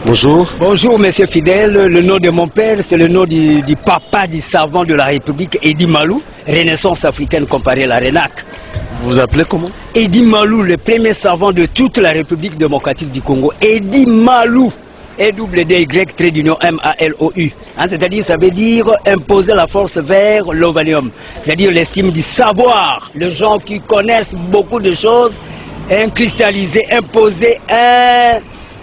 Bonjour. Bonjour, monsieur Fidèle. Le nom de mon père, c'est le nom du papa du savant de la République, Edi Malou, Renaissance africaine comparée à la RENAC. Vous vous appelez comment? Edi Malou, le premier savant de toute la République démocratique du Congo. Edi Malou. E-double-D-Y-M-A-L-O-U. C'est-à-dire, ça veut dire imposer la force vers l'ovalium. C'est-à-dire l'estime du savoir. Les gens qui connaissent beaucoup de choses, cristalliser, imposer,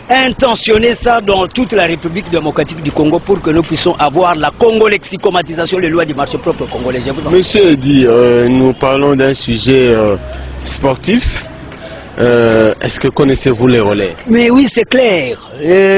intentionner ça dans toute la République démocratique du Congo pour que nous puissions avoir la congolexicomatisation, les lois du marché propre congolais. Monsieur Edi, nous parlons d'un sujet sportif. Est-ce que connaissez-vous les relais? Mais oui, c'est clair.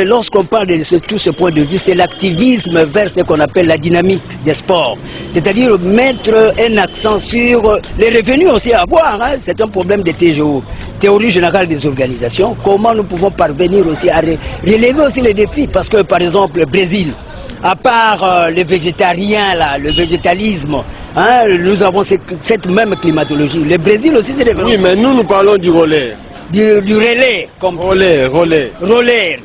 Lorsqu'on parle de tout ce point de vue, c'est l'activisme vers ce qu'on appelle la dynamique des sports. C'est-à-dire mettre un accent sur les revenus aussi à avoir. C'est un problème de TGO, théorie générale des organisations. Comment nous pouvons parvenir aussi à relever aussi les défis? Parce que par exemple, le Brésil, à part les végétariens, là, le végétalisme, nous avons cette même climatologie. Le Brésil aussi, c'est des... Oui, mais nous parlons du relais. Du relais, comme relais.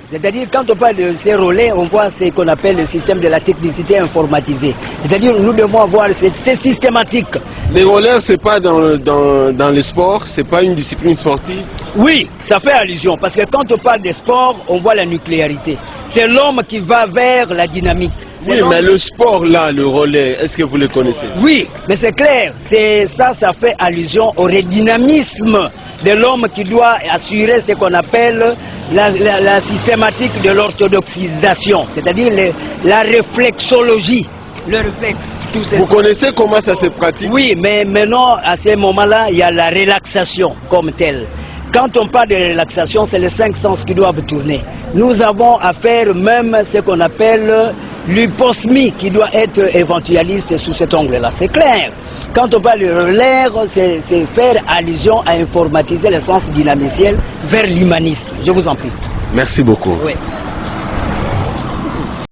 C'est-à-dire quand on parle de ces relais, on voit ce qu'on appelle le système de la technicité informatisée. C'est-à-dire nous devons avoir c'est systématique. Les relais, c'est pas dans les sports, c'est pas une discipline sportive. Oui, ça fait allusion parce que quand on parle des sports, on voit la nucléarité. C'est l'homme qui va vers la dynamique. Oui, mais le sport là, le relais, est-ce que vous le connaissez? Oui, mais c'est clair, ça fait allusion au redynamisme de l'homme qui doit assurer ce qu'on appelle la systématique de l'orthodoxisation, c'est-à-dire la réflexologie. Le réflexe, tout ça. Vous connaissez comment ça se pratique? Oui, mais maintenant, à ce moment-là, il y a la relaxation comme telle. Quand on parle de relaxation, c'est les 5 sens qui doivent tourner. Nous avons à faire même ce qu'on appelle l'hyposmie qui doit être éventualiste sous cet angle-là. C'est clair. Quand on parle de relais, c'est faire allusion à informatiser le sens dynamiciel vers l'humanisme. Je vous en prie. Merci beaucoup. Oui.